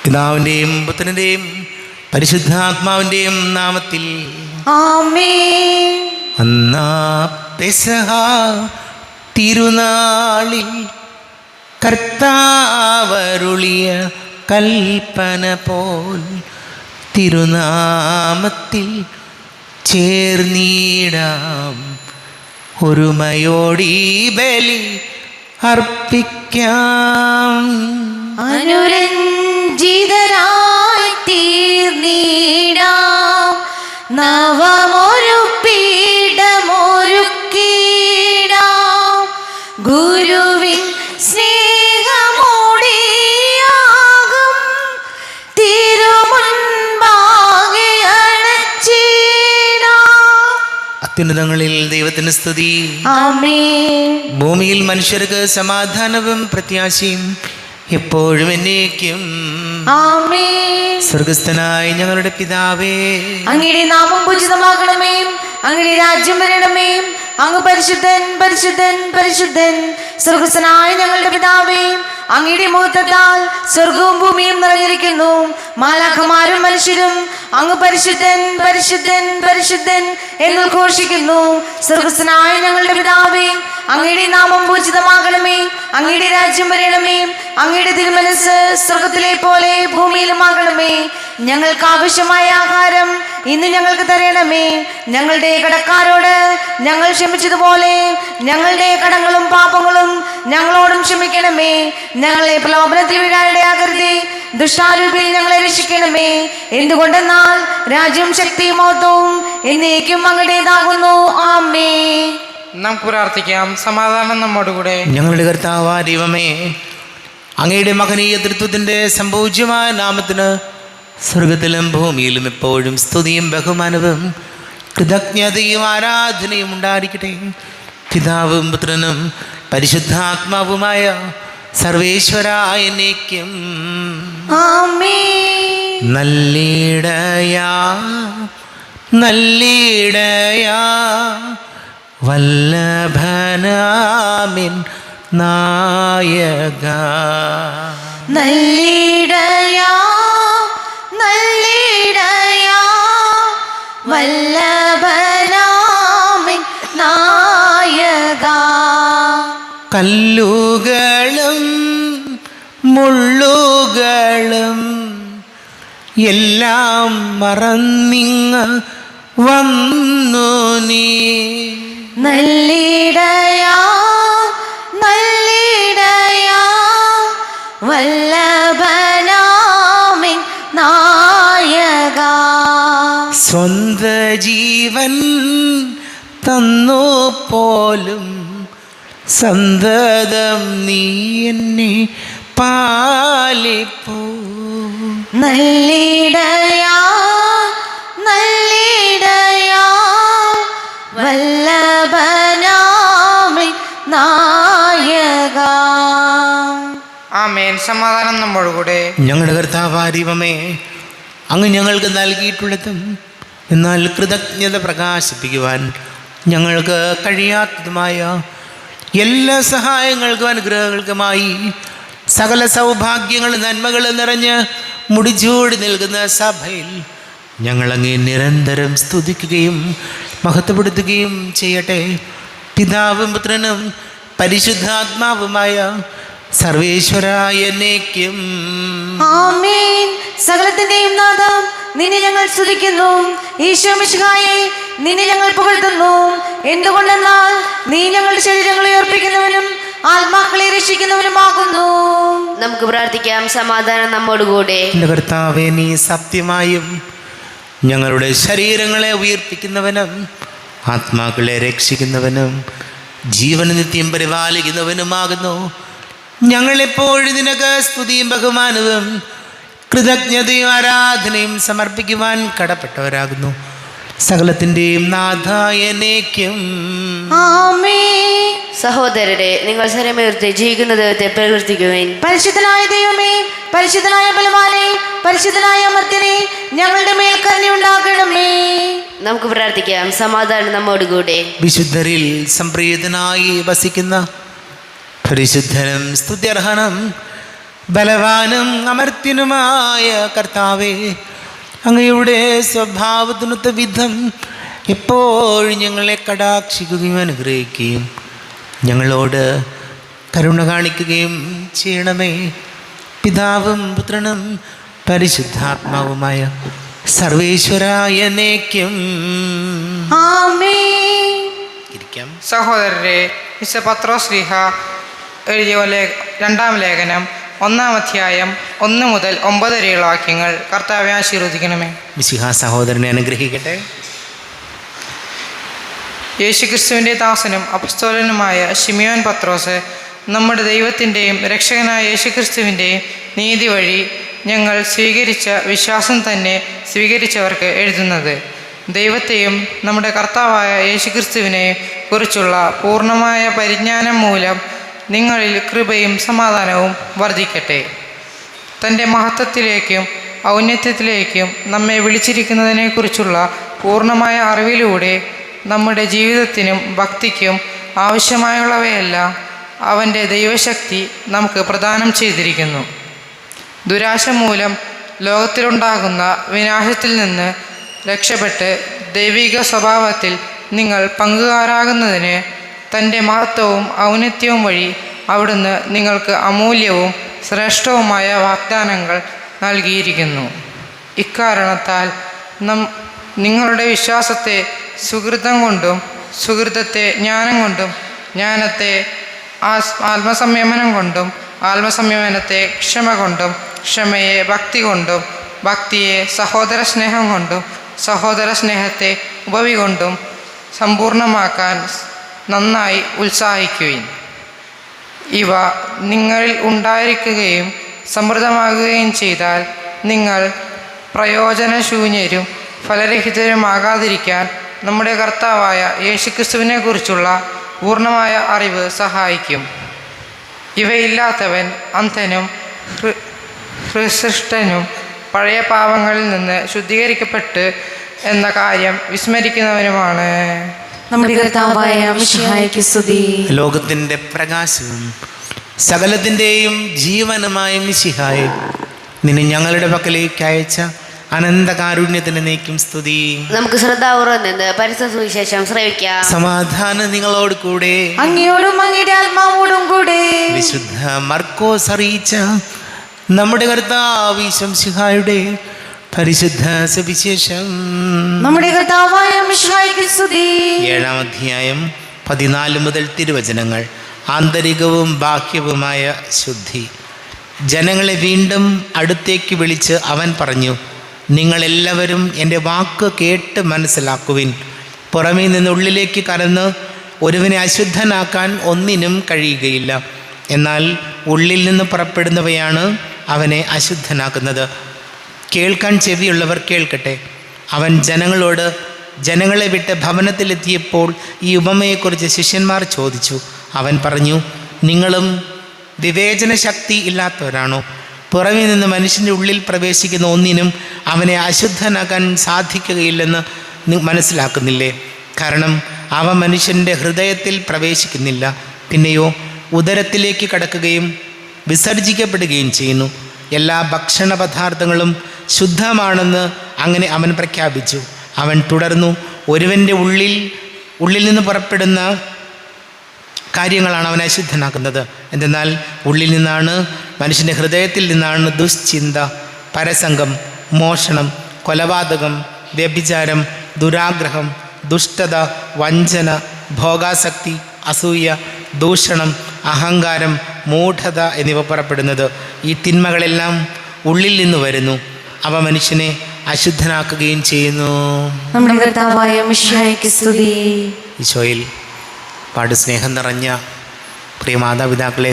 പിതാവിൻ്റെയും പുത്രൻ്റെയും പരിശുദ്ധാത്മാവിൻ്റെയും നാമത്തിൽ ആമേൻ. അന്നാ പെസഹ തിരുനാളിൽ കർത്താവരുളിയ കൽപ്പന പോൽ തിരുനാമത്തിൽ ചേർന്നിടാം ഒരുമയോടീ ബലി അർപ്പിക്കാം. അനുരഞ്ജിതരായി തീർന്നിടാം നവമൊരു പീഠമൊരുക്കിടാം ഗുരുവിൻ സ്നേഹമോടിയാകും തിരുമുൻപാകെ അണച്ചിടാം. അത്യുന്നതങ്ങളിൽ ദൈവത്തിന് സ്തുതി. ആമേൻ. ഭൂമിയിൽ മനുഷ്യർക്ക് സമാധാനവും പ്രത്യാശയും എപ്പോഴും എന്നേക്കും. ആമേൻ. സ്വർഗസ്ഥനായ ഞങ്ങളുടെ പിതാവേ, അങ്ങയുടെ നാമം പൂജിതമാകണമേ, അങ്ങയുടെ രാജ്യം വരണമേ, അങ്ങ് പരിശുദ്ധൻ പരിശുദ്ധൻ പരിശുദ്ധൻ. സ്വർഗസ്ഥനായ ഞങ്ങളുടെ പിതാവേ, അങ്ങയുടെ മുഖത്താൽ സ്വർഗവും ഭൂമിയും നിറഞ്ഞിരിക്കുന്നു. മാലാഖമാരും മനുഷ്യരും അങ്ങ് പരിശുദ്ധൻ പരിശുദ്ധൻ പരിശുദ്ധൻ എന്ന് ഘോഷിക്കുന്നു. സ്വർഗസ്ഥനായ ഞങ്ങളുടെ പിതാവേ, അങ്ങയുടെ നാമം പൂജിതമാകണമേ, അങ്ങയുടെ രാജ്യം വരണമേ, അങ്ങയുടെ തിരുമനസ് സ്വർഗത്തിലെ പോലെ ഭൂമിയിലുമാകണമേ. ഞങ്ങൾക്ക് ആവശ്യമായ ആഹാരം ഇന്ന് ഞങ്ങൾക്ക് തരണമേ. ഞങ്ങളുടെ കടക്കാരോട് ഞങ്ങൾ ക്ഷമിച്ചതുപോലെ ഞങ്ങളുടെ കടങ്ങളും പാപങ്ങളും ഞങ്ങളോടും ക്ഷമിക്കണമേ. ഞങ്ങളെ പ്രലോഭനത്തിൽ വീഴാനിടയാകരുതേ, ദുഷ്ടാരൂപിൽ ഞങ്ങളെ രക്ഷിക്കണമേ. എന്തുകൊണ്ടെന്നാൽ രാജ്യം ശക്തിയും മഹത്വവും എന്നേക്കും അങ്ങയുടേതാകുന്നു. ആമേൻ. നമുക്ക് പ്രാർത്ഥിക്കാം. സമാധാനം നമ്മോടുകൂടെ. ഞങ്ങളുടെ കർത്താവായ ദൈവമേ, അങ്ങയുടെ മഹനീയ തൃത്വത്തിൻ്റെ സംപൂജ്യമായ നാമത്തിന് സ്വർഗത്തിലും ഭൂമിയിലും എപ്പോഴും സ്തുതിയും ബഹുമാനവും കൃതജ്ഞതയും ആരാധനയും ഉണ്ടായിരിക്കട്ടെ. പിതാവും പുത്രനും പരിശുദ്ധാത്മാവുമായ സർവേശ്വരായ എന്നേക്കും. ആമേൻ. നല്ലിടയാ നല്ലിടയാ വല്ലഭനാമിൻ നായക. നല്ലിടയാ നല്ലിടയാ വല്ലഭനാമിൻ നായക. കല്ലുകളും മുള്ളുകളും എല്ലാം മറന്നിങ്ങ് വന്നു നീ. നല്ലിടയാ നല്ലിടയാ വല്ലഭനാമിൻ നായക. സ്വന്ത ജീവൻ തന്നു പോലും സന്തതം നീ എന്നെ പാലിപ്പോ. നല്ലിടയാ നല്ലിടയാ വല്ലഭനാമിൻ നായക. ആമേൻ. സമാധാനം നമ്മോടുകൂടെ. ഞങ്ങളുടെ കർത്താവായ ദൈവമേ, അങ്ങ് ഞങ്ങൾക്ക് നൽകിയിട്ടുള്ളതും എന്നാൽ കൃതജ്ഞത പ്രകാശിപ്പിക്കുവാൻ ഞങ്ങൾക്ക് കഴിയാത്തതുമായ എല്ലാ സഹായങ്ങൾക്കും അനുഗ്രഹങ്ങൾക്കുമായി സകല സൗഭാഗ്യങ്ങളും നന്മകളും നിറഞ്ഞ് മുടിച്ചൂടി നിൽക്കുന്ന സഭയിൽ ഞങ്ങളങ്ങേ നിരന്തരം സ്തുതിക്കുകയും മഹത്വപ്പെടുത്തുകയും ചെയ്യട്ടെ. പിതാവും പുത്രനും പരിശുദ്ധാത്മാവുമായ സർവേശ്വരായ എന്നേക്കും. ആമേൻ. സകലത്തിന്റെയും നാഥം നിന്നെ ഞങ്ങൾ സ്തുതിക്കുന്നു. ഈശോ മിശിഹായേ, നിന്നെ ഞങ്ങൾ പുകഴ്ത്തുന്നു. എന്തുകൊണ്ടെന്നാൽ നീ ഞങ്ങളുടെ ശരീരങ്ങളെ ഉയർപ്പിക്കുന്നവനും ആത്മാക്കളെ രക്ഷിക്കുന്നവനുമാകുന്നു. നമുക്ക് പ്രാർത്ഥിക്കാം. സമാധാനം നമ്മോടുകൂടെ. എൻ്റെ കർത്താവേ, നീ സത്യമായും ഞങ്ങളുടെ ശരീരങ്ങളെ ഉയർപ്പിക്കുന്നവനും ആത്മാക്കളെ രക്ഷിക്കുന്നവനും ജീവന നിത്യം പരിപാലിക്കുന്നവനുമാകുന്നു. ഞങ്ങളെപ്പോഴും നിനക്ക് സ്തുതിയും ബഹുമാനവും കൃതജ്ഞതയും ആരാധനയും സമർപ്പിക്കുവാൻ കടപ്പെട്ടവരാകുന്നു. സകലത്തിൻ്റെയും നാഥായ എന്നേക്കും. ആമേൻ. സഹോദരരെ, നിങ്ങൾ സ്വരമുയർത്തി ജീവിക്കുന്ന ദൈവത്തെ പ്രകീർത്തിക്കുവിൻ. പരിശുദ്ധനായ ദൈവമേ, പരിശുദ്ധനായ ബലവാനേ, പരിശുദ്ധനായ അമർത്യനേ, ഞങ്ങളുടെ മേൽ കരുണയുണ്ടാകണമേ. നമുക്ക് പ്രാർത്ഥിക്കാം. സമാധാനം നമ്മോടുകൂടെ. വിശുദ്ധരിൽ സംപ്രീതനായി വസിക്കുന്ന പരിശുദ്ധനും സ്തുത്യർഹനും ബലവാനും അമർത്യനുമായ കർത്താവേ, അങ്ങയുടെ സ്വഭാവത്തിനൊത്ത വിധം എപ്പോഴും ഞങ്ങളെ കടാക്ഷിക്കുകയും അനുഗ്രഹിക്കുകയും ഞങ്ങളോട് കരുണ കാണിക്കുകയും ചെയ്യണമേ. പിതാവും പുത്രനും പരിശുദ്ധാത്മാവുമായ സർവേശ്വരായ എന്നേക്കും ആമേൻ. ഇരിക്കാം. സഹോദരരെ, വിശുദ്ധ പത്രോസ് ശ്ലീഹ എഴുതിയ രണ്ടാം ലേഖനം 1-ാം അധ്യായം 1 മുതൽ 9 വരെയുള്ള വാക്യങ്ങൾ കർത്താവെ ആശീർവദിക്കണമേ. മിശിഹാ സഹോദരനെ അനുഗ്രഹിക്കട്ടെ. യേശുക്രിസ്തുവിൻ്റെ ദാസനും അപ്പസ്തോലനുമായ ശിമിയോൻ പത്രോസ്, നമ്മുടെ ദൈവത്തിൻ്റെയും രക്ഷകനായ യേശുക്രിസ്തുവിൻ്റെയും നീതി വഴി ഞങ്ങൾ സ്വീകരിച്ച വിശ്വാസം തന്നെ സ്വീകരിച്ചവർക്ക് എഴുതുന്നത്, ദൈവത്തെയും നമ്മുടെ കർത്താവായ യേശുക്രിസ്തുവിനെയും കുറിച്ചുള്ള പൂർണ്ണമായ പരിജ്ഞാനം മൂലം നിങ്ങളിൽ കൃപയും സമാധാനവും വർദ്ധിക്കട്ടെ. തൻ്റെ മഹത്വത്തിലേക്കും ഔന്നത്യത്തിലേക്കും നമ്മെ വിളിച്ചിരിക്കുന്നതിനെക്കുറിച്ചുള്ള പൂർണ്ണമായ അറിവിലൂടെ നമ്മുടെ ജീവിതത്തിനും ഭക്തിക്കും ആവശ്യമായുള്ളവയെല്ലാം അവൻ്റെ ദൈവശക്തി നമുക്ക് പ്രദാനം ചെയ്തിരിക്കുന്നു. ദുരാശ മൂലം ലോകത്തിലുണ്ടാകുന്ന വിനാശത്തിൽ നിന്ന് രക്ഷപ്പെട്ട് ദൈവിക സ്വഭാവത്തിൽ നിങ്ങൾ പങ്കുകാരാകുന്നതിന് തൻ്റെ മഹത്വവും ഔന്നത്യവും വഴി അവിടുന്ന് നിങ്ങൾക്ക് അമൂല്യവും ശ്രേഷ്ഠവുമായ വാഗ്ദാനങ്ങൾ നൽകിയിരിക്കുന്നു. ഇക്കാരണത്താൽ നിങ്ങളുടെ വിശ്വാസത്തെ സുഹൃതം കൊണ്ടും സുഹൃതത്തെ ജ്ഞാനം കൊണ്ടും ജ്ഞാനത്തെ ആത്മസംയമനം കൊണ്ടും ആത്മസംയമനത്തെ ക്ഷമ കൊണ്ടും ക്ഷമയെ ഭക്തി കൊണ്ടും ഭക്തിയെ സഹോദര സ്നേഹം കൊണ്ടും സഹോദര സ്നേഹത്തെ ഉപവി കൊണ്ടും സമ്പൂർണ്ണമാക്കാൻ നന്നായി ഉത്സാഹിക്കുവിൻ. ഇവ നിങ്ങളിൽ ഉണ്ടായിരിക്കുകയും സമൃദ്ധമാകുകയും ചെയ്താൽ നിങ്ങൾ പ്രയോജനശൂന്യരും ഫലരഹിതരുമാകാതിരിക്കാൻ നമ്മുടെ കർത്താവായ യേശുക്രിസ്തുവിനെ കുറിച്ചുള്ള പൂർണ്ണമായ അറിവ് സഹായിക്കും. ഇവയില്ലാത്തവൻ അന്ധനും ഹൃസൃഷ്ടനും പഴയ പാപങ്ങളിൽ നിന്ന് ശുദ്ധീകരിക്കപ്പെട്ട് എന്ന കാര്യം വിസ്മരിക്കുന്നവനുമാണ്. നമ്മുടെ കർത്താവായ മിശിഹായ്ക്ക് സ്തുതി. ലോകത്തിൻ്റെ പ്രകാശവും സകലത്തിൻ്റെയും ജീവനുമായ മിശിഹായെ, നിന്നെ ഞങ്ങളുടെ പക്കലേക്ക് അയച്ച അനന്തകാരുണ്യത്തിന് നീക്കും സ്തുതി. നമുക്ക് ശ്രദ്ധാപൂർവ്വം നിന്ന് പരിശുദ്ധ സുവിശേഷം ശ്രവിക്കാം. സമാധാനം നിങ്ങളോട് കൂടെ. അങ്ങയോടും അങ്ങയുടെ ആത്മാവോടും കൂടെ. വിശുദ്ധ മർക്കോസ് അറിയിച്ച നമ്മുടെ കർത്താവ് മിശിഹായുടെ പരിശുദ്ധ സുവിശേഷം. നമ്മുടെ കർത്താവായ മിശിഹായ്ക്ക് സ്തുതി. 7-ാം അധ്യായം 14 മുതൽ തിരുവചനങ്ങൾ. ആന്തരികവും ബാഹ്യവുമായ ശുദ്ധി. ജനങ്ങളെ വീണ്ടും അടുത്തേക്ക് വിളിച്ച് അവൻ പറഞ്ഞു, നിങ്ങളെല്ലാവരും എൻ്റെ വാക്ക് കേട്ട് മനസ്സിലാക്കുവിൻ. പുറമേ നിന്ന് ഉള്ളിലേക്ക് കടന്ന് ഒരുവനെ അശുദ്ധനാക്കാൻ ഒന്നിനും കഴിയുകയില്ല. എന്നാൽ ഉള്ളിൽ നിന്ന് പുറപ്പെടുന്നവയാണ് അവനെ അശുദ്ധനാക്കുന്നത്. കേൾക്കാൻ ചെവിയുള്ളവർ കേൾക്കട്ടെ. അവൻ ജനങ്ങളെ വിട്ട് ഭവനത്തിലെത്തിയപ്പോൾ ഈ ഉപമയെക്കുറിച്ച് ശിഷ്യന്മാർ ചോദിച്ചു. അവൻ പറഞ്ഞു, നിങ്ങളും വിവേചന ശക്തി ഇല്ലാത്തവരാണോ? പുറമേ നിന്ന് മനുഷ്യൻ്റെ ഉള്ളിൽ പ്രവേശിക്കുന്ന ഒന്നിനും അവനെ അശുദ്ധനാക്കാൻ സാധിക്കുകയില്ലെന്ന് മനസ്സിലാക്കുന്നില്ലേ? കാരണം അവ മനുഷ്യൻ്റെ ഹൃദയത്തിൽ പ്രവേശിക്കുന്നില്ല, പിന്നെയോ ഉദരത്തിലേക്ക് കടക്കുകയും വിസർജിക്കപ്പെടുകയും ചെയ്യുന്നു. എല്ലാ ഭക്ഷണ പദാർത്ഥങ്ങളും ശുദ്ധമാണെന്ന് അങ്ങനെ അവൻ പ്രഖ്യാപിച്ചു. അവൻ തുടർന്നു, ഒരുവൻ്റെ ഉള്ളിൽ നിന്ന് പുറപ്പെടുന്ന കാര്യങ്ങളാണ് അവനെ അശുദ്ധനാക്കുന്നത്. എന്തെന്നാൽ ഉള്ളിൽ നിന്നാണ്, മനുഷ്യൻ്റെ ഹൃദയത്തിൽ നിന്നാണ് ദുശ്ചിന്ത, പരസംഗം, മോഷണം, കൊലപാതകം, വ്യഭിചാരം, ദുരാഗ്രഹം, ദുഷ്ടത, വഞ്ചന, ഭോഗാസക്തി, അസൂയ, ദൂഷണം, അഹങ്കാരം, മൂഢത എന്നിവ പുറപ്പെടുന്നത്. ഈ തിന്മകളെല്ലാം ഉള്ളിൽ നിന്ന് വരുന്നു. അവ മനുഷ്യനെ അശുദ്ധനാക്കുകയും ചെയ്യുന്നു. നമ്മുടെ കർത്താവായ മിശിഹായ്ക്ക് സ്തുതി. ഈശോയിൽ പാട് സ്നേഹം നിറഞ്ഞ പ്രിയ മാതാപിതാക്കളെ,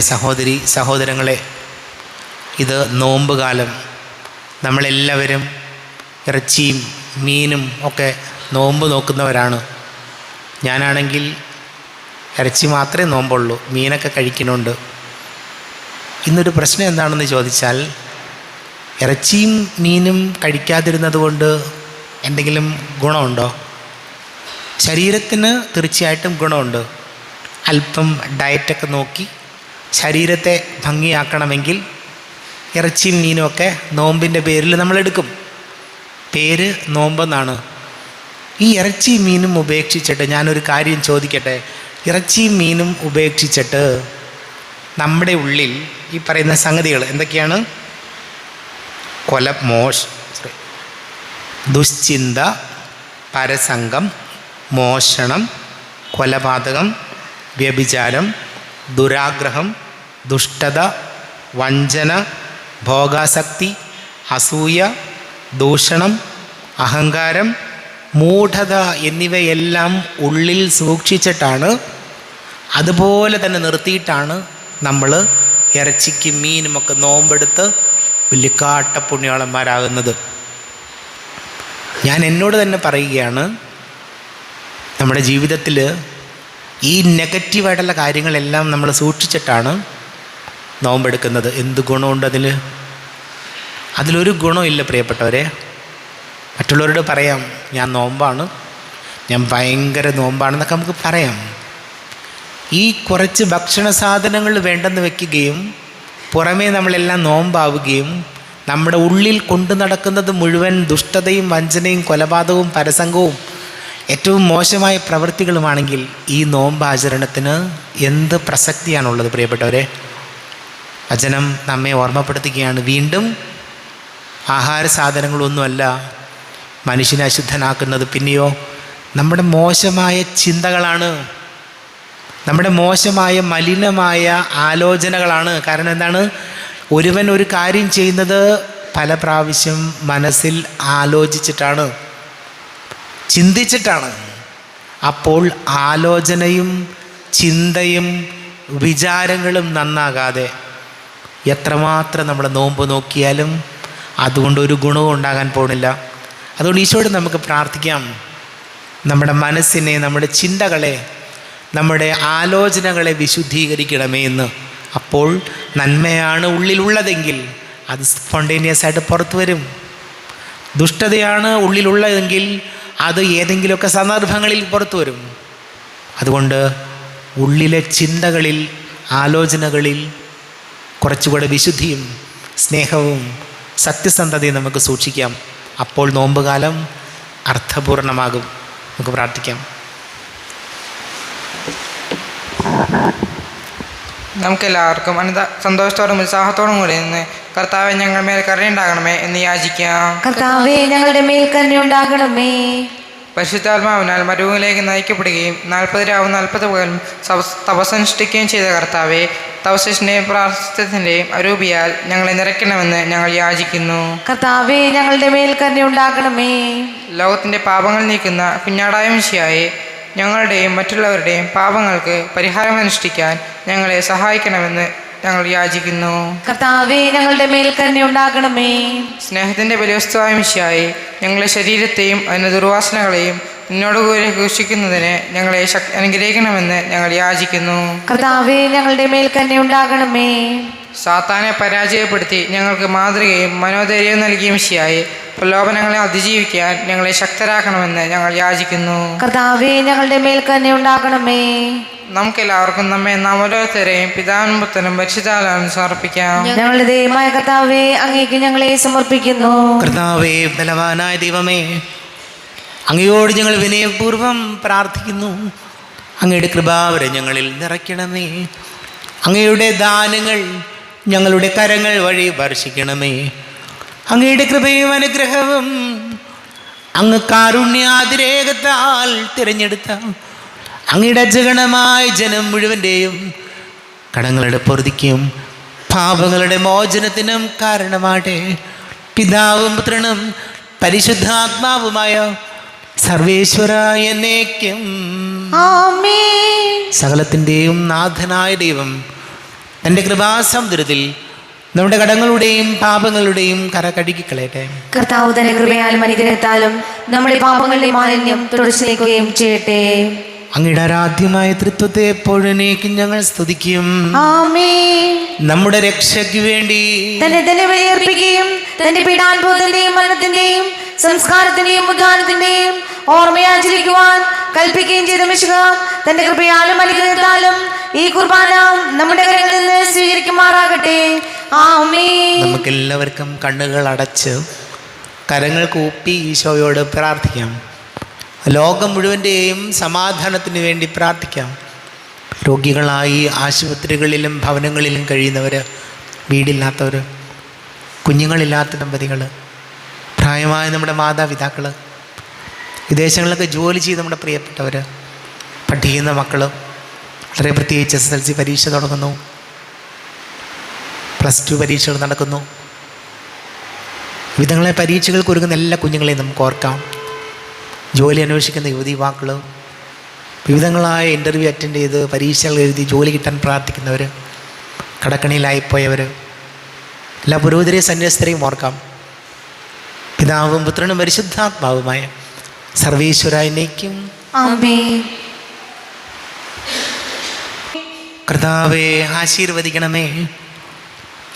സഹോദരങ്ങളെ, ഇത് നോമ്പ് കാലം. നമ്മളെല്ലാവരും ഇറച്ചിയും മീനും ഒക്കെ നോമ്പ് നോക്കുന്നവരാണ്. ഞാനാണെങ്കിൽ ഇറച്ചി മാത്രമേ നോമ്പുള്ളൂ, മീനൊക്കെ കഴിക്കുന്നുണ്ട്. ഇന്നൊരു പ്രശ്നം എന്താണെന്ന് ചോദിച്ചാൽ, ഇറച്ചിയും മീനും കഴിക്കാതിരുന്നത് കൊണ്ട് എന്തെങ്കിലും ഗുണമുണ്ടോ? ശരീരത്തിന് തീർച്ചയായിട്ടും ഗുണമുണ്ട്. അല്പം ഡയറ്റൊക്കെ നോക്കി ശരീരത്തെ ഭംഗിയാക്കണമെങ്കിൽ ഇറച്ചിയും മീനും ഒക്കെ നോമ്പിൻ്റെ പേരിൽ നമ്മളെടുക്കും. പേര് നോമ്പെന്നാണ്. ഈ ഇറച്ചിയും മീനും ഉപേക്ഷിച്ചിട്ട് ഞാനൊരു കാര്യം ചോദിക്കട്ടെ. ഇറച്ചിയും മീനും ഉപേക്ഷിച്ചിട്ട് നമ്മുടെ ഉള്ളിൽ ഈ പറയുന്ന സംഗതികൾ എന്തൊക്കെയാണ്? ദുശ്ചിന്ത, പരസംഗം, മോഷണം, കൊലപാതകം, വ്യഭിചാരം, ദുരാഗ്രഹം, ദുഷ്ടത, വഞ്ചന, ഭോഗാസക്തി, അസൂയ, ദൂഷണം, അഹങ്കാരം, മൂഢത എന്നിവയെല്ലാം ഉള്ളിൽ സൂക്ഷിച്ചിട്ടാണ്, അതുപോലെ തന്നെ നിർത്തിയിട്ടാണ് നമ്മൾ ഇറച്ചിക്കും മീനുമൊക്കെ നോമ്പെടുത്ത് വലിയ കാട്ടപ്പുണ്യാളന്മാരാകുന്നത്. ഞാൻ എന്നോട് തന്നെ പറയുകയാണ്, നമ്മുടെ ജീവിതത്തിൽ ഈ നെഗറ്റീവായിട്ടുള്ള കാര്യങ്ങളെല്ലാം നമ്മൾ സൂക്ഷിച്ചിട്ടാണ് നോമ്പെടുക്കുന്നത്. എന്ത് ഗുണമുണ്ട് അതിലൊരു ഗുണമില്ല പ്രിയപ്പെട്ടവരെ. മറ്റുള്ളവരോട് പറയാം ഞാൻ നോമ്പാണ്, ഞാൻ ഭയങ്കര നോമ്പാണെന്നൊക്കെ നമുക്ക് പറയാം. ഈ കുറച്ച് ഭക്ഷണ സാധനങ്ങൾ വേണ്ടെന്ന് വെക്കുകയും പുറമേ നമ്മളെല്ലാം നോമ്പാവുകയും നമ്മുടെ ഉള്ളിൽ കൊണ്ടു നടക്കുന്നത് മുഴുവൻ ദുഷ്ടതയും വഞ്ചനയും കൊലപാതകവും പരസംഗവും ഏറ്റവും മോശമായ പ്രവൃത്തികളുമാണെങ്കിൽ ഈ നോമ്പാചരണത്തിന് എന്ത് പ്രസക്തിയാണുള്ളത് പ്രിയപ്പെട്ടവരെ? വചനം നമ്മെ ഓർമ്മപ്പെടുത്തുകയാണ്, വീണ്ടും ആഹാര സാധനങ്ങളൊന്നുമല്ല മനുഷ്യനെ അശുദ്ധനാക്കുന്നത്, പിന്നെയോ നമ്മുടെ മോശമായ ചിന്തകളാണ്, നമ്മുടെ മോശമായ മലിനമായ ആലോചനകളാണ്. കാരണം എന്താണ്? ഒരുവൻ ഒരു കാര്യം ചെയ്യുന്നത് പല പ്രാവശ്യം മനസ്സിൽ ആലോചിച്ചിട്ടാണ്, ചിന്തിച്ചിട്ടാണ്. അപ്പോൾ ആലോചനയും ചിന്തയും വിചാരങ്ങളും നന്നാകാതെ എത്രമാത്രം നമ്മൾ നോമ്പ് നോക്കിയാലും അതുകൊണ്ട് ഒരു ഗുണവും ഉണ്ടാകാൻ പോകുന്നില്ല. അതുകൊണ്ട് ഈശോയോട് നമുക്ക് പ്രാർത്ഥിക്കാം, നമ്മുടെ മനസ്സിനെ, നമ്മുടെ ചിന്തകളെ, നമ്മുടെ ആലോചനകളെ വിശുദ്ധീകരിക്കണമേ എന്ന്. അപ്പോൾ നന്മയാണ് ഉള്ളിലുള്ളതെങ്കിൽ അത് സ്പോണ്ടേനിയസ് ആയിട്ട് പുറത്തു വരും. ദുഷ്ടതയാണ് ഉള്ളിലുള്ളതെങ്കിൽ അത് ഏതെങ്കിലുമൊക്കെ സന്ദർഭങ്ങളിൽ പുറത്തു വരും. അതുകൊണ്ട് ഉള്ളിലെ ചിന്തകളിൽ, ആലോചനകളിൽ കുറച്ചുകൂടെ വിശുദ്ധിയും സ്നേഹവും സത്യസന്ധതയും നമുക്ക് സൂക്ഷിക്കാം. അപ്പോൾ നോമ്പുകാലം അർത്ഥപൂർണമാകും. നമുക്ക് പ്രാർത്ഥിക്കാം. നമുക്കെല്ലാവർക്കും സന്തോഷത്തോടും ഉത്സാഹത്തോടും കൂടി നിന്ന് കർത്താവെ ഞങ്ങളുടെ മേൽ കരുണയുണ്ടാകണമേ എന്ന് യാചിക്കാം. കർത്താവേ ഞങ്ങളുടെ മേൽ കരുണയുണ്ടാകണമേ. പരിശുദ്ധാത്മാവിനാൽ മരുഭൂമിയിലേക്ക് നയിക്കപ്പെടുകയും 40 രാവും 40 പകലും തപസ്സനുഷ്ഠിക്കുകയും ചെയ്ത കർത്താവെ, തപസ്സിൻ്റെയും പ്രാർത്ഥനത്തിൻ്റെയും അരൂപിയാൽ ഞങ്ങളെ നിറയ്ക്കണമെന്ന് ഞങ്ങൾ യാചിക്കുന്നു. കർത്താവേ ഞങ്ങളുടെ മേൽ കരുണയുണ്ടാകണമേ. ലോകത്തിൻ്റെ പാപങ്ങൾ നീക്കുന്ന കുഞ്ഞാടായ മിശിഹായെ, ഞങ്ങളുടെയും മറ്റുള്ളവരുടെയും പാപങ്ങൾക്ക് പരിഹാരമനുഷ്ഠിക്കാൻ ഞങ്ങളെ സഹായിക്കണമെന്ന് ഞങ്ങൾ യാചിക്കുന്നു. കർത്താവേ ഞങ്ങളുടെ മേൽ കരുണയുണ്ടാകണമേ. സ്നേഹത്തിൻ്റെ ബലിവസ്തുവായ മിശിഹായെ, ഞങ്ങളുടെ ശരീരത്തെയും അതിൻ്റെ ദുർവാസനകളെയും നിന്നോടുകൂടി ഘോഷിക്കുന്നതിന് ഞങ്ങളെ അനുഗ്രഹിക്കണമെന്ന് ഞങ്ങൾ യാചിക്കുന്നു. കർത്താവേ ഞങ്ങളുടെ മേൽ കരുണയുണ്ടാകണമേ. സാത്താനെ പരാജയപ്പെടുത്തി ഞങ്ങൾക്ക് മാതൃകയും മനോധൈര്യവും നൽകിയ മിശിഹായെ, പ്രലോഭനങ്ങളെ അതിജീവിക്കാൻ ഞങ്ങളെ ശക്തരാക്കണമെന്ന് ഞങ്ങൾ യാചിക്കുന്നു. കർത്താവേ ഞങ്ങളുടെ മേൽ കരുണയുണ്ടാകണമേ. നമുക്കെല്ലാവർക്കും നമ്മെ ഓരോരുത്തരെയും പിതാവിനും പുത്രനും പരിശുദ്ധാത്മാവിനും സമർപ്പിക്കാം. ഞങ്ങളുടെ ദൈവമായ കർത്താവേ, അങ്ങേക്ക് ഞങ്ങളെ സമർപ്പിക്കുന്നു. കർത്താവേ, ബലവാനായ ദൈവമേ, അങ്ങയോട് ഞങ്ങൾ വിനയപൂർവ്വം പ്രാർത്ഥിക്കുന്നു. അങ്ങയുടെ കൃപാവരം ഞങ്ങളിൽ നിറയ്ക്കണമേ. അങ്ങയുടെ ദാനങ്ങൾ ഞങ്ങളുടെ കരങ്ങൾ വഴി വർഷിക്കണമേ. അങ്ങയുടെ കൃപയും അനുഗ്രഹവും അങ്ങ് കാരുണ്യാതിരേകത്താൽ തിരഞ്ഞെടുത്ത അങ്ങയുടെ അജഗണമായ ജനം മുഴുവൻ്റെയും കടങ്ങളുടെ പൊറുതിക്കും പാപങ്ങളുടെ മോചനത്തിനും കാരണമാട്ടെ. പിതാവും പുത്രനും പരിശുദ്ധാത്മാവുമായ സർവേശ്വര എന്നേക്കും ആമേൻ. സകലത്തിൻ്റെയും നാഥനായ ദൈവം തൻ്റെ കൃപാസമുദ്രത്തിൽ നമ്മുടെ കടങ്ങളുടെയും പാപങ്ങളുടെയും കര കഴുകിക്കളയട്ടെ. കർത്താവ് തന്റെ കൃപയാലും അനുഗ്രഹത്താലും നമ്മുടെ പാപങ്ങളുടെ മാലിന്യം തുടച്ചു നീക്കുകയും ചെയ്യട്ടെ. അങ്ങയുടെ ആരാധ്യമായ തൃത്വത്തെ എപ്പോഴേക്കും ഞങ്ങൾ സ്തുതിക്കും. ആമേൻ. നമ്മുടെ രക്ഷയ്ക്ക് വേണ്ടി തന്നെ ബലിയർപ്പിക്കുകയും തന്റെ പീഡാനുഭവത്തിന്റെയും മരണത്തിന്റെയും സംസ്കാരത്തിന്റെയും ഉദ്ധാനത്തിന്റെയും ഓർമ്മയാചരിക്കുവാൻ കൽപ്പിക്കുകയും ചെയ്ത മിശിഹാ തന്റെ കൃപയാലും അനുഗ്രഹത്താലും ഈ കുർബാന നമ്മുടെ കരങ്ങളിൽ നിന്ന് സ്വീകരിക്കുമാറാകട്ടെ. ഉണ്ടാകട്ടെ. ആമേൻ. നമുക്കെല്ലാവർക്കും കണ്ണുകൾ അടച്ച് കരങ്ങൾ കൂപ്പി ഈശോയോട് പ്രാർത്ഥിക്കാം. ലോകം മുഴുവൻ്റെയും സമാധാനത്തിന് വേണ്ടി പ്രാർത്ഥിക്കാം. രോഗികളായി ആശുപത്രികളിലും ഭവനങ്ങളിലും കഴിയുന്നവർ, വീടില്ലാത്തവർ, കുഞ്ഞുങ്ങളില്ലാത്ത ദമ്പതികൾ, പ്രായമായ നമ്മുടെ മാതാപിതാക്കൾ, വിദേശങ്ങളിലൊക്കെ ജോലി ചെയ്ത് നമ്മുടെ പ്രിയപ്പെട്ടവർ, പഠിക്കുന്ന മക്കൾ, വളരെ പ്രത്യേകിച്ച് SSLC പരീക്ഷ തുടങ്ങുന്നു, +2 പരീക്ഷകൾ നടക്കുന്നു. വിധങ്ങളെ പരീക്ഷകൾക്ക് ഒരുങ്ങുന്ന എല്ലാ കുഞ്ഞുങ്ങളെയും നമുക്ക് ഓർക്കാം. ജോലി അന്വേഷിക്കുന്ന യുവതി യുവാക്കൾ, വിവിധങ്ങളായ ഇൻ്റർവ്യൂ അറ്റൻഡ് ചെയ്ത് പരീക്ഷകൾ എഴുതി ജോലി കിട്ടാൻ പ്രാർത്ഥിക്കുന്നവർ, കടക്കണിയിലായിപ്പോയവർ, എല്ലാ പുരോഹിതരെയും സന്യസ്തരെയും ഓർക്കാം. പിതാവും പുത്രനും പരിശുദ്ധാത്മാവുമായ സർവീശ്വരനേക്കും ആമേൻ. കർത്താവെ ആശീർവദിക്കണമേ.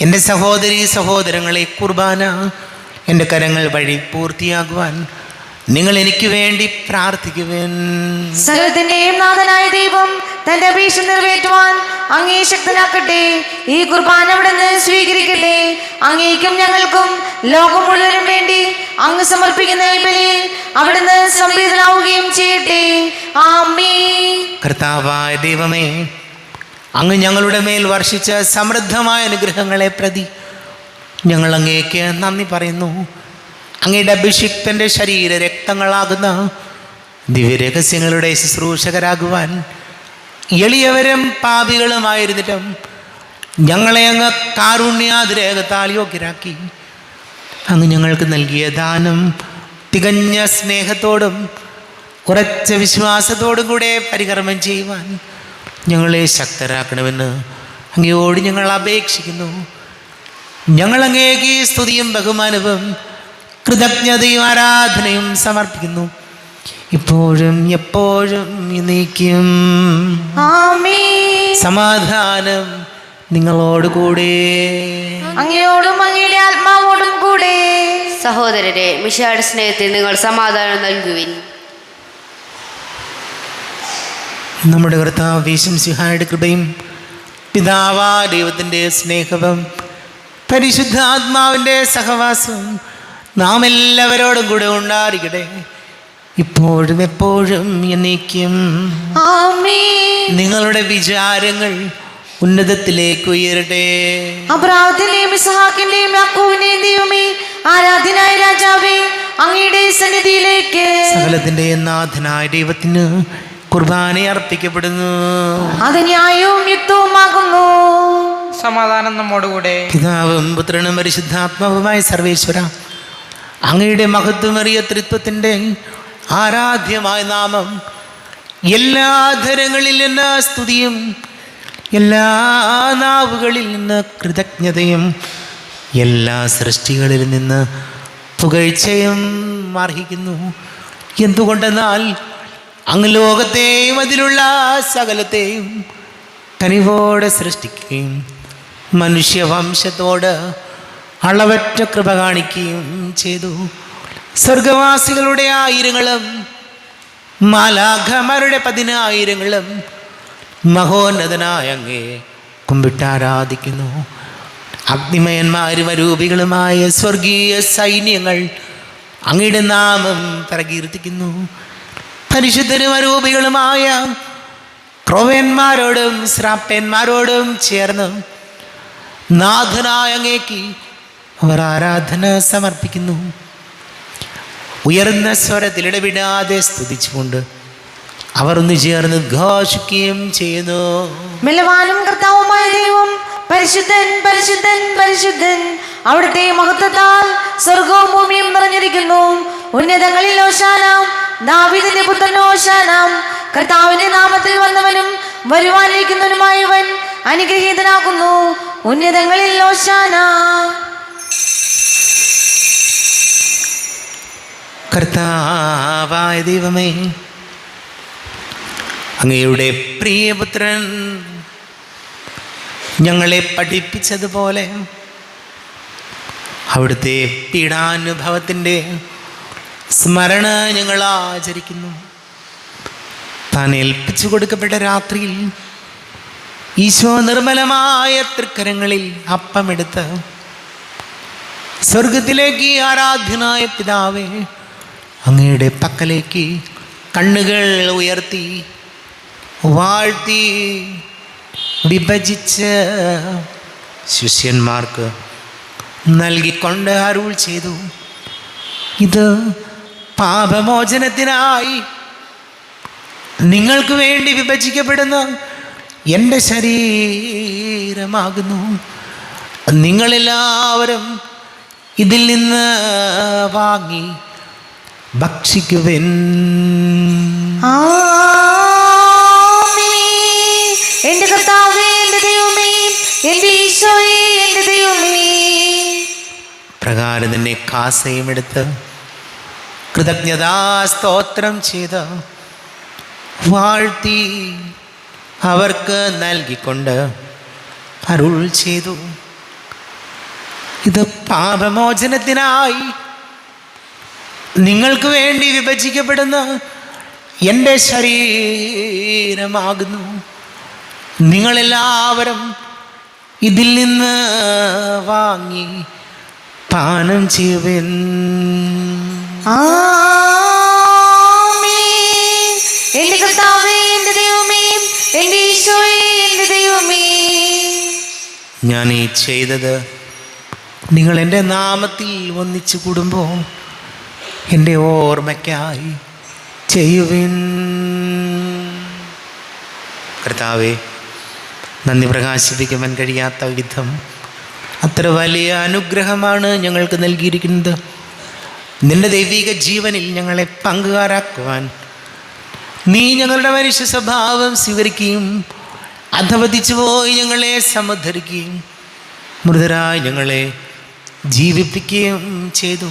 എൻ്റെ സഹോദരീ സഹോദരങ്ങളെ, കുർബാന എൻ്റെ കരങ്ങൾ വഴി പൂർത്തിയാകുവാൻ നിങ്ങൾ എനിക്ക് വേണ്ടി പ്രാർത്ഥിക്കുവേൻ. സകലത്തിന്റെയും നാഥനായ ദൈവം തന്റെ അപേക്ഷ നിറവേറ്റുവാൻ അങ്ങേ ശക്തനാക്കട്ടെ. ഈ കുർബാന അവിടുന്ന് സ്വീകരിക്കട്ടെ. അങ്ങേക്കും ഞങ്ങൾക്കും ലോകം മുഴുവനും വേണ്ടി അങ്ങ് സമർപ്പിക്കുന്ന ഈ ബലിയിൽ അവിടുന്ന് സംപ്രീതനാവുകയും ചെയ്യട്ടെ. ആമേൻ. കർത്താവായ ദൈവമേ, അങ്ങ് ഞങ്ങളുടെ മേൽ വർഷിച്ച സമൃദ്ധമായ അനുഗ്രഹങ്ങളെ പ്രതി ഞങ്ങൾ അങ്ങേക്ക് നന്ദി പറയുന്നു. അങ്ങയുടെ അഭിഷിക്തൻ്റെ ശരീര രക്തങ്ങളാകുന്ന ദിവ്യരഹസ്യങ്ങളുടെ ശുശ്രൂഷകരാകുവാൻ എളിയവരും പാപികളുമായിരുന്നിട്ടും ഞങ്ങളെ അങ്ങ് കാരുണ്യാതിരേകത്താൽ യോഗ്യരാക്കി. അങ്ങ് ഞങ്ങൾക്ക് നൽകിയ ദാനം തികഞ്ഞ സ്നേഹത്തോടും ഉറച്ച വിശ്വാസത്തോടും കൂടെ പരികർമ്മം ചെയ്യുവാൻ ഞങ്ങളെ ശക്തരാക്കണമെന്ന് അങ്ങയോട് ഞങ്ങൾ അപേക്ഷിക്കുന്നു. ഞങ്ങൾ അങ്ങേക്ക് സ്തുതിയും ബഹുമാനവും കൃതജ്ഞതയും ആരാധനയും സമർപ്പിക്കുന്നു, ഇപ്പോഴും എപ്പോഴും എന്നേക്കും. ആമേൻ. സമാധാനം നിങ്ങളോടുകൂടെ. അങ്ങയോടും അങ്ങയുടെ ആത്മാവോടും കൂടെ. സഹോദരരെ, മിശിഹായുടെ സ്നേഹത്തിൽ നിങ്ങൾ സമാധാനം നൽകുവിൻ. നമ്മുടെ കർത്താവ് യേശുമിശിഹായുടെ കൃപയും പിതാവാ ദൈവത്തിൻ്റെ സ്നേഹവും പരിശുദ്ധാത്മാവിൻ്റെ സഹവാസവും നാം എല്ലാവരോടും കൂടെ ഉണ്ടായിരിക്കട്ടെ, ഇപ്പോഴും എപ്പോഴും എന്നേക്കും. ആമേൻ. നിങ്ങളുടെ വിചാരങ്ങൾ ഉന്നതത്തിലേക്ക് ഉയരട്ടെ. അബ്രാഹത്തിന്റെയും ഇസ്ഹാക്കിന്റെയും യാക്കോബിന്റെയും ദൈവമേ, ആരാധ്യനായ രാജാവേ, അങ്ങയുടെ സന്നിധിയിലേക്ക് സകലത്തിൻ്റെ നാഥനായ ദൈവത്തിന് കുർബാന അർപ്പിക്കപ്പെടുന്നു. അത് ന്യായവും യുക്തവുമാകുന്നു. സമാധാനം നമ്മോടുകൂടെ. പിതാവും പുത്രനും പരിശുദ്ധാത്മാവുമായ സർവേശ്വര, അങ്ങയുടെ മഹത്വമേറിയ ത്രിത്വത്തിൻ്റെ ആരാധ്യമായ നാമം എല്ലാ ധരങ്ങളിൽ നിന്ന് സ്തുതിയും എല്ലാ നാവുകളിൽ നിന്ന് കൃതജ്ഞതയും എല്ലാ സൃഷ്ടികളിൽ നിന്ന് പുകഴ്ചയും അർഹിക്കുന്നു. എന്തുകൊണ്ടെന്നാൽ അങ്ങ് ലോകത്തെയും അതിലുള്ള സകലത്തെയും കനിവോടെ സൃഷ്ടിക്കുകയും മനുഷ്യവംശത്തോട് അളവറ്റ കൃപ കാണിക്കുകയും ചെയ്തു. സ്വർഗവാസികളുടെ 1000-ങ്ങളും മാലാഖമാരുടെ 10,000-ങ്ങളും മഹോന്നതനായ അങ്ങേ കുമ്പിട്ടാരാധിക്കുന്നു. അഗ്നിമയന്മാരും അരൂപികളുമായ സ്വർഗീയ സൈന്യങ്ങൾ അങ്ങയുടെ നാമം പ്രകീർത്തിക്കുന്നു. പരിശുദ്ധരും അരൂപികളുമായ ക്രോവന്മാരോടും ശ്രാപ്പന്മാരോടും ചേർന്ന് നാഥനായ അങ്ങേക്ക് അവർ ആരാധന സമർപ്പിക്കുന്നു. ഉയർന്ന സ്വരത്തിൽ ഇടവിടാതെ സ്തുതിച്ചുകൊണ്ട് അവർ ഒന്ന് ചേർന്ന് ഘോഷിക്കുകയും ചെയ്യുന്നു. ബലവാനും കർത്താവുമായ ദൈവം പരിശുദ്ധൻ പരിശുദ്ധൻ പരിശുദ്ധൻ, അവിടുത്തെ മഹത്വത്താൽ സ്വർഗവും ഭൂമിയും നിറഞ്ഞിരിക്കുന്നു. ഉന്നതങ്ങളിൽ ഹോശാന, ദാവീദിന്റെ പുത്രൻ ഹോശാന. കർത്താവിന്റെ നാമത്തിൽ വന്നവനും വരുവാനിരിക്കുന്നവനുമായവൻ അനുഗ്രഹീതനാകുന്നു. ഉന്നതങ്ങളിൽ ഹോശാന. കർത്താവായ ദൈവമേ, അങ്ങയുടെ പ്രിയപുത്രൻ ഞങ്ങളെ പഠിപ്പിച്ചതുപോലെ അവിടുത്തെ പീഡാനുഭവത്തിൻ്റെ സ്മരണ ഞങ്ങൾ ആചരിക്കുന്നു. താൻ ഏൽപ്പിച്ചു കൊടുക്കപ്പെട്ട രാത്രിയിൽ ഈശോ നിർമ്മലമായ തൃക്കരങ്ങളിൽ അപ്പമെടുത്ത് സ്വർഗത്തിലേക്ക് ആരാധ്യനായ പിതാവേ, അങ്ങയുടെ പക്കലേക്ക് കണ്ണുകൾ ഉയർത്തി വാഴ്ത്തി വിഭജിച്ച് ശിഷ്യന്മാർക്ക് നൽകിക്കൊണ്ട് അരുൾ ചെയ്തു, ഇത് പാപമോചനത്തിനായി നിങ്ങൾക്ക് വേണ്ടി വിഭജിക്കപ്പെടുന്ന എൻ്റെ ശരീരമാകുന്നു. നിങ്ങളെല്ലാവരും ഇതിൽ നിന്ന് വാങ്ങി ഭക്ഷിക്കുവിൻ. എന്റെ കർത്താവേ, എന്റെ ദൈവമേ, എന്റെ ഈശോയേ, എന്റെ ദൈവമേ. പ്രകാരം തന്നെ കാസയും എടുത്ത് കൃതജ്ഞതാ സ്തോത്രം ചെയ്ത് വാഴ്ത്തി അവർക്ക് നൽകിക്കൊണ്ട് അരുൾ ചെയ്തു, ഇത് പാപമോചനത്തിനായി നിങ്ങൾക്ക് വേണ്ടി വിഭജിക്കപ്പെടുന്ന എൻ്റെ ശരീരമാകുന്നു. നിങ്ങളെല്ലാവരും ഇതിൽ നിന്ന് വാങ്ങി പാനം ചെയ്യുവിൻ. എന്റെ കർത്താവേ, എന്റെ ദൈവമേ, എന്റെ ഈശോയേ, എന്റെ ദൈവമേ. ഞാൻ ഈ ചെയ്തത് നിങ്ങൾ എൻ്റെ നാമത്തിൽ ഒന്നിച്ചു കൂടുമ്പോൾ എൻ്റെ ഓർമ്മയ്ക്കായി ചെയ്യുവിൻ. കർത്താവേ, നന്ദി പ്രകാശിപ്പിക്കുവാൻ കഴിയാത്ത വിധം അത്ര വലിയ അനുഗ്രഹമാണ് ഞങ്ങൾക്ക് നൽകിയിരിക്കുന്നത്. നിന്റെ ദൈവിക ജീവനിൽ ഞങ്ങളെ പങ്കുകാരാക്കുവാൻ നീ ഞങ്ങളുടെ മനുഷ്യ സ്വഭാവം സ്വീകരിക്കുകയും അധപതിച്ചു പോയി ഞങ്ങളെ സമുദ്ധരിക്കുകയും മൃതരായി ഞങ്ങളെ ജീവിപ്പിക്കുകയും ചെയ്തു.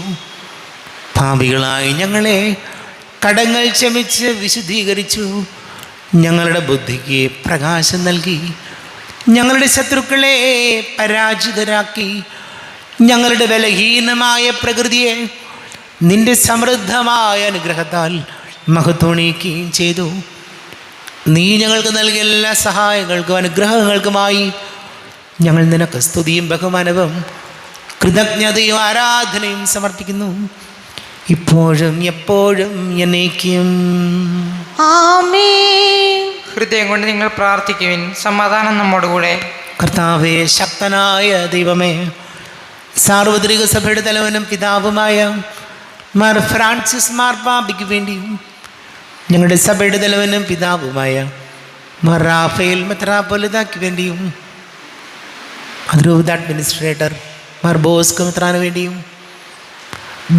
പാപികളായി ഞങ്ങളെ കടങ്ങൾ ക്ഷമിച്ച് വിശുദ്ധീകരിച്ചു. ഞങ്ങളുടെ ബുദ്ധിക്ക് പ്രകാശം നൽകി. ഞങ്ങളുടെ ശത്രുക്കളെ പരാജിതരാക്കി. ഞങ്ങളുടെ ബലഹീനമായ പ്രകൃതിയെ നിന്റെ സമൃദ്ധമായ അനുഗ്രഹത്താൽ മഹത്വണിക്കുകയും ചെയ്തു. നീ ഞങ്ങൾക്ക് നൽകിയ എല്ലാ സഹായങ്ങൾക്കും അനുഗ്രഹങ്ങൾക്കുമായി ഞങ്ങൾ നിനക്ക് സ്തുതിയും ബഹുമാനവും കൃതജ്ഞതയും ആരാധനയും സമർപ്പിക്കുന്നു, ഇപ്പോഴും എപ്പോഴും എന്നേക്കും. ആമേൻ. ഹൃദയം കൊണ്ട് നിങ്ങൾ പ്രാർത്ഥിക്കുവിൻ. സമാധാനം നമ്മോടുകൂടെ. കർത്താവേ, ശക്തനായ ദൈവമേ, സാർവത്രിക സഭയുടെ തലവനും പിതാവുമായ മാർ ഫ്രാൻസിസ് മാർപ്പാപ്പയ്ക്ക് വേണ്ടിയും ഞങ്ങളുടെ സഭയുടെ തലവനും പിതാവുമായ മാർ റാഫേൽ മെത്രാപ്പൊലീത്തായ്ക്ക് വേണ്ടിയും അതിരൂപത അഡ്മിനിസ്ട്രേറ്റർ മാർ ബോസ്കോ മെത്രാന് വേണ്ടിയും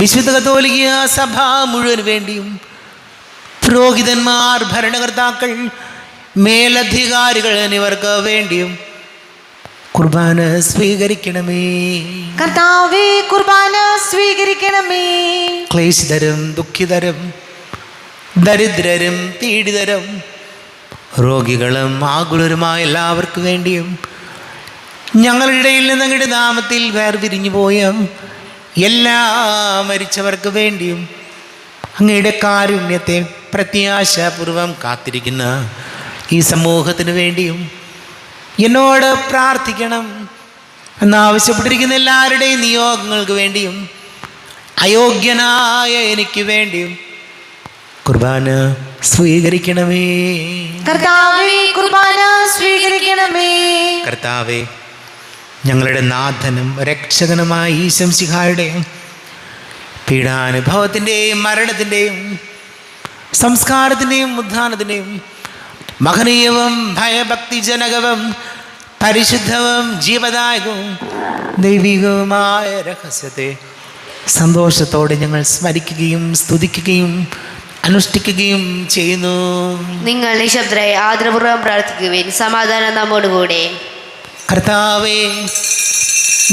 വിശുദ്ധ കത്തോലിക്ക സഭ മുഴുവൻ വേണ്ടിയും പുരോഹിതന്മാർ, ഭരണകർത്താക്കൾ, മേലധികാരികൾ എന്നിവർക്ക് വേണ്ടിയും കുർബാന സ്വീകരിക്കണമേ. കർത്താവേ, കുർബാന സ്വീകരിക്കണമേ. ക്ലേശിതരും ദുഃഖിതരും ദരിദ്രരും പീഡിതരും രോഗികളും ആകുലരുമായ എല്ലാവർക്കും വേണ്ടിയും ഞങ്ങളുടെ ഇടയിൽ നിന്ന് അങ്ങയുടെ നാമത്തിൽ വേർപിരിഞ്ഞു പോയ എല്ലാ മരിച്ചവർക്ക് വേണ്ടിയും അങ്ങയുടെ കാരുണ്യത്തെ പ്രത്യാശാപൂർവം കാത്തിരിക്കുന്ന ഈ സമൂഹത്തിന് വേണ്ടിയും എന്നോട് പ്രാർത്ഥിക്കണം എന്നാവശ്യപ്പെട്ടിരിക്കുന്ന എല്ലാവരുടെയും നിയോഗങ്ങൾക്ക് വേണ്ടിയും അയോഗ്യനായ എനിക്ക് വേണ്ടിയും കുർബാന സ്വീകരിക്കണമേ. കർത്താവേ, കുർബാന സ്വീകരിക്കണമേ. കർത്താവേ, ഞങ്ങളുടെ നാഥനും രക്ഷകനുമായ ഈശോ മിശിഹായുടെ പീഡാനുഭവത്തിൻ്റെയും മരണത്തിൻ്റെയും സംസ്കാരത്തിൻ്റെയും ഉദ്ധാനത്തിൻ്റെയും മഹനീയവും ഭയഭക്തിജനകവും പരിശുദ്ധവും ജീവദായകവും ദൈവികവുമായ രഹസ്യത്തെ സന്തോഷത്തോടെ ഞങ്ങൾ സ്മരിക്കുകയും സ്തുതിക്കുകയും അനുഷ്ഠിക്കുകയും ചെയ്യുന്നു. നിങ്ങൾ നിശബ്ദരായി ആദരപൂർവ്വം പ്രാർത്ഥിക്കുവിൻ. സമാധാനം നമ്മോടുകൂടെ. കർത്താവേ,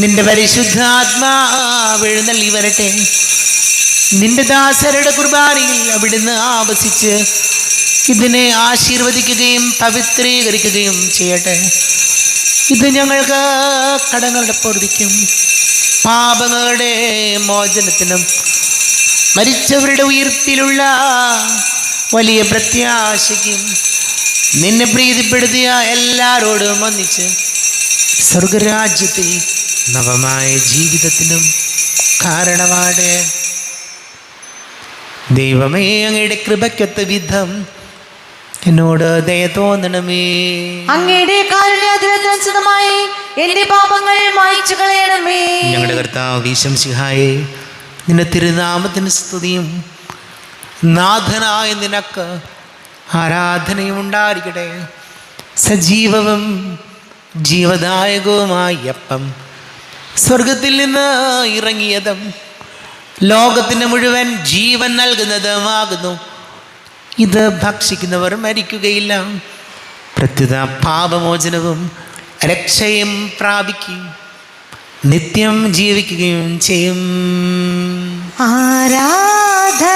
നിന്റെ പരിശുദ്ധാത്മാവ് എഴുന്നള്ളി വരട്ടെ. നിന്റെ ദാസരുടെ കുർബാനയിൽ അവിടുന്ന് ആവസിച്ച് ഇതിനെ ആശീർവദിക്കുകയും പവിത്രീകരിക്കുകയും ചെയ്യട്ടെ. ഇത് ഞങ്ങൾക്ക് കടങ്ങളുടെ പൊറുതിക്കും പാപങ്ങളുടെ മോചനത്തിനും മരിച്ചവരുടെ ഉയർപ്പിലുള്ള വലിയ പ്രത്യാശയ്ക്കും നിന്നെ പ്രീതിപ്പെടുത്തിയ എല്ലാവരോടും ഒന്നിച്ച് സ്വർഗരാജ്യത്തിൽ നവമായ ജീവിതത്തിനും കാരണമാണ്. ദൈവമേ, അങ്ങയുടെ കൃപയ്ക്കൊത്ത വിധം എന്നോട് ദയ തോന്നണമേ. അങ്ങയുടെ കാരുണ്യാതിരനുസൃതമായി എന്റെ പാപങ്ങൾ മായ്ച്ചു കളയണമേ. ഞങ്ങളുടെ കർത്താവ് ഈശംസിഹായേ, നിന്റെ തിരുനാമത്തിന് സ്തുതിയും നാഥനായ നിനക്ക് ആരാധനയും ഉണ്ടായിരിക്കട്ടെ. സജീവവും ജീവദായകവുമായ അപ്പം സ്വർഗത്തിൽ നിന്ന് ഇറങ്ങിയതും ലോകത്തിന് മുഴുവൻ ജീവൻ നൽകുന്നതുമാകുന്നു. ഇത് ഭക്ഷിക്കുന്നവർ മരിക്കുകയില്ല, പ്രത്യുത പാപമോചനവും രക്ഷയും പ്രാപിക്കും, നിത്യം ജീവിക്കുകയും ചെയ്യും. ആരാധനയുടെ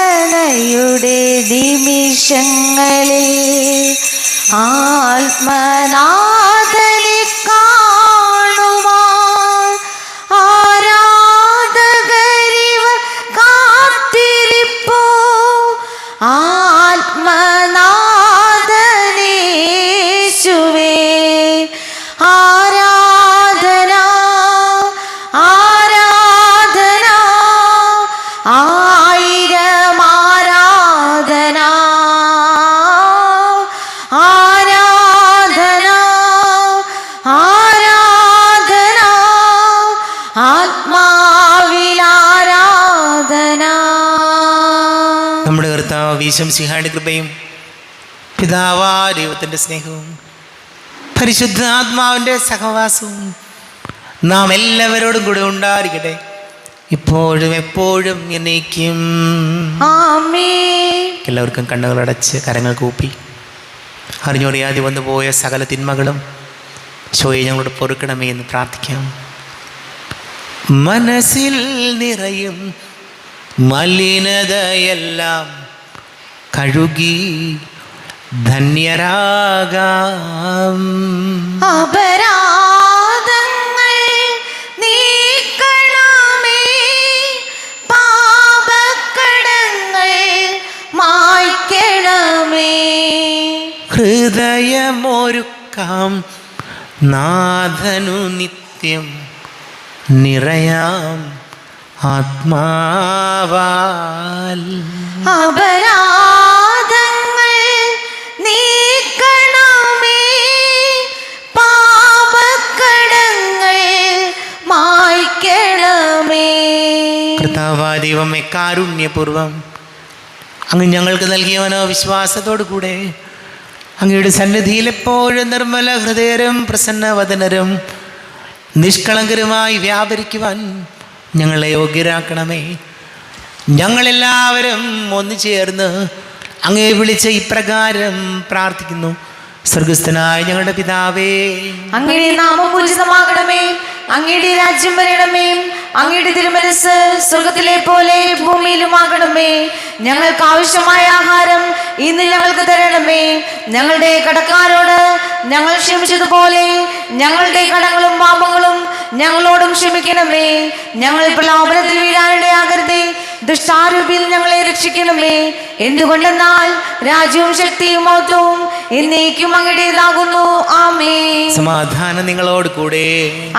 നിമിഷങ്ങളിൽ ആത്മനാഥനെ കാണുവാൻ ആരാധകരിവർ കാത്തിരിപ്പൂ. ആത്മനാഥനേശുവേ ആരാധന ആരാധന ആയിരം ആരാധന ആരാധന ആരാധന ആത്മാവിലാരാധന. നമ്മുടെ കർത്താവ് ഈശംസിഹായുടെ കൃപയും പിതാവായ ദൈവത്തിൻ്റെ സ്നേഹവും പരിശുദ്ധാത്മാവിൻ്റെ സഹവാസവും നാം എല്ലാവരോടും കൂടെ ഉണ്ടായിരിക്കട്ടെ, ഇപ്പോഴും എപ്പോഴും എന്നേക്കും. ആമേൻ. എല്ലാവർക്കും കണ്ണുകളടച്ച് കരങ്ങൾ കൂപ്പി അറിഞ്ഞറിയാതെ വന്നു പോയ സകല തിന്മകളും ശോയെ ഞങ്ങളോട് പൊറുക്കണമേ എന്ന് പ്രാർത്ഥിക്കാം. മനസ്സിൽ നിറയും മലിനതയെല്ലാം കഴുകി ധന്യരാകാം. അപരാധങ്ങൾ നീക്കണമേ, പാപക്കടങ്ങൾ മായ്ക്കണമേ. ഹൃദയമൊരുക്കാം നാഥനു നിത്യം നിറയാം ആത്മാവാൽ. അപരാധങ്ങൾ നീക്കണമേ, പാപക്കടങ്ങൾ മായ്ക്കണമേ. കർത്താവായ ദൈവമേ, കാരുണ്യപൂർവം അങ്ങ് ഞങ്ങൾക്ക് നൽകിയവനോ വിശ്വാസത്തോടു കൂടെ അങ്ങയുടെ സന്നിധിയിൽ എപ്പോഴും നിർമ്മല ഹൃദയരും പ്രസന്നവദനരും നിഷ്കളങ്കരുമായി വ്യാപരിക്കുവാൻ ഞങ്ങളെ യോഗ്യരാക്കണമേ. ഞങ്ങളെല്ലാവരും ഒന്നു ചേർന്ന് അങ്ങേ വിളിച്ച ഇപ്രകാരം പ്രാർത്ഥിക്കുന്നു. സ്വർഗസ്ഥനായ ഞങ്ങളുടെ പിതാവേ, അങ്ങയുടെ നാമം പൂജിതമാകണമേ, അങ്ങയുടെ രാജ്യം വരണമേ, അങ്ങയുടെ തിരുമനസ് സ്വർഗത്തിലെ പോലെ ഭൂമിയിലുമാകണമേ. ഞങ്ങൾക്ക് ആവശ്യമായ ആഹാരം ഇന്ന് ഞങ്ങൾക്ക് തരണമേ. ഞങ്ങളുടെ കടക്കാരോട് ഞങ്ങൾ ക്ഷമിച്ചതുപോലെ ഞങ്ങളുടെ കടങ്ങളും പാപങ്ങളും ഞങ്ങളോടും ക്ഷമിക്കണമേ. ഞങ്ങൾ പ്രലോഭനത്തിൽ വീഴാനിടയാകരുതേ, ദുഷ്ടാരൂപിയിൽ ഞങ്ങളെ രക്ഷിക്കണമേ. എന്തുകൊണ്ടെന്നാൽ രാജ്യവും ശക്തിയും മഹത്വവും എന്നേക്കും അങ്ങയുടേതാകുന്നു. ആമേൻ. സമാധാനം നിങ്ങളോട് കൂടെ,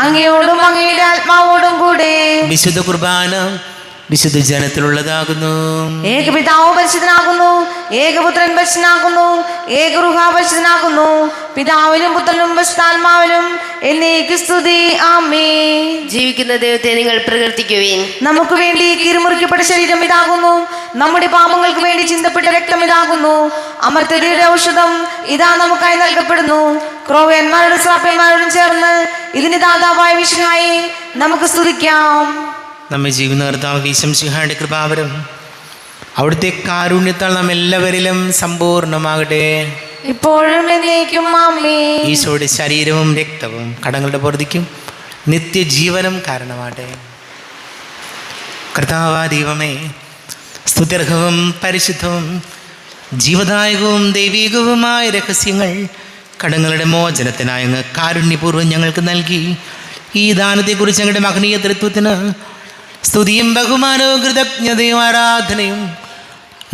അങ്ങയോടും അങ്ങയുടെ ആത്മാവോടും കൂടെ. വിശുദ്ധ കുർബാന വിശുദ്ധ ജനത്തിലുള്ളതാകുന്നു. ഏകപിതാവ് പരിശുദ്ധനാകുന്നു, ഏകപുത്രൻ പരിശുദ്ധനാകുന്നു, ഏകഗൃഹ പരിശുദ്ധനാകുന്നു. പിതാവിനും പുത്രനും പരിശുദ്ധാത്മാവിനും എന്നേക്ക് സ്തുതി. ആമേൻ. ജീവിക്കുന്ന ദൈവത്തെ നിങ്ങൾ പ്രകീർത്തിക്കുവിൻ. നമുക്ക് വേണ്ടി കീറിമുറിക്കപ്പെട്ട ശരീരം ഇതാകുന്നു, നമ്മുടെ പാപങ്ങൾക്ക് വേണ്ടി ചിന്തപ്പെട്ട രക്തം ഇതാകുന്നു. അമർത്യതയുടെ ഔഷധം ഇതാ നമുക്കായി നൽകപ്പെടുന്നു. ക്രോവ്യന്മാരുടെ ശ്രാപ്യന്മാരോടും ചേർന്ന് ഇതിന് ദാതാവായ വിശുദ്ധായി നമുക്ക് സ്തുതിക്കാം. നമ്മെ ജീവിക്കുന്ന കർത്താവ് ഈശംസിഹായുടെ കൃപാവരം അവിടുത്തെ കാരുണ്യത്താൽ നാം എല്ലാവരിലും സമ്പൂർണ്ണമാകട്ടെ, ഇപ്പോഴും എന്നേക്കും. ആമേൻ. ഈശോയുടെ ശരീരവും രക്തവും കടങ്ങളുടെ പൊറുതിക്കും നിത്യജീവനും കാരണമാകട്ടെ. കർത്താവായ ദൈവമേ, സ്തുത്യർഹവും പരിശുദ്ധവും ജീവദായകവും ദൈവികവുമായ രഹസ്യങ്ങൾ കടങ്ങളുടെ മോചനത്തിനായി അങ്ങ് കാരുണ്യപൂർവ്വം ഞങ്ങൾക്ക് നൽകി. ഈ ദാനത്തെക്കുറിച്ച് ഞങ്ങളുടെ മഹനീയ തൃത്വത്തിന് സ്തുതിയും ബഹുമാനവും കൃതജ്ഞതയും ആരാധനയും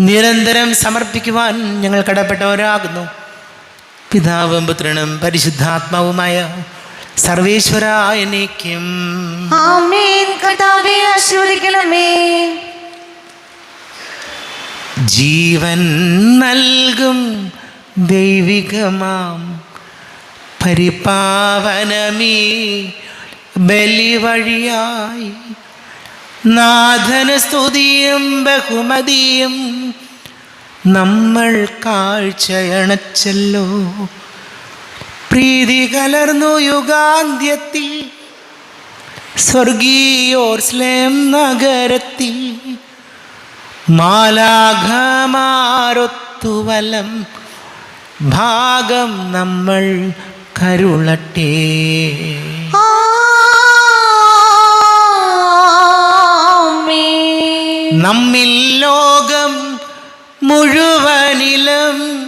നിരന്തരം സമർപ്പിക്കുവാൻ ഞങ്ങൾ കടപ്പെട്ടവരാകുന്നു. പിതാവും പുത്രനും പരിശുദ്ധാത്മാവുമായ സർവേശ്വരായനേക്കും. ആമേൻ. കർത്താവേ ആശീർവദിക്കണമേ. ജീവൻ നൽകും ദൈവികമാം പരിപാവനമീ ബലി വഴിയായി നാഥന സ്തുതിയും ബഹുമതിയും നമ്മൾ കാഴ്ചയണച്ചല്ലോ. പ്രീതി കലർന്നു യുഗാന്ത്യത്തിൽ സ്വർഗീയോർസ്ലേം നഗരത്തിൽ മാലാഖമാരൊത്തുവലം ഭാഗം നമ്മൾ കരുളട്ടെ. ആമേൻ. നമ്മിൽ ലോകം മുഴുവനിലും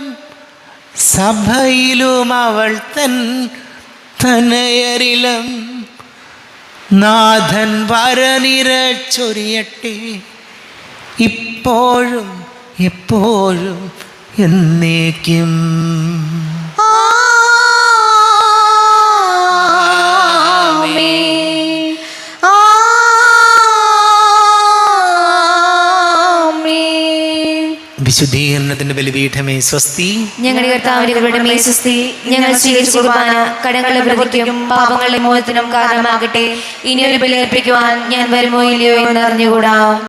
സഭയിലും അവൾ തനയരിലും നാഥൻ വരനിര ചൊരിയട്ടെ, ഇപ്പോഴും എപ്പോഴും എന്നേക്കും. ആമേൻ. ആമേൻ. വിശുദ്ധീകരണത്തിന്റെ ബലിപീഠമേ സ്വസ്തി. ഞങ്ങളുടെ കർത്താവിന്റെ കൃപയുടെ മേൽ സ്വസ്തി. ഞങ്ങൾ സ്വീകരിച്ച കുർബാന കടങ്ങളുടെ പ്രതിക്കും പാപങ്ങളുടെ മോചനത്തിനും കാരണമാകട്ടെ. ഇനിയൊരു ബലി അർപ്പിക്കുവാൻ ഞാൻ വരുമോ ഇല്ലയോ എന്ന് അറിഞ്ഞുകൂടാ.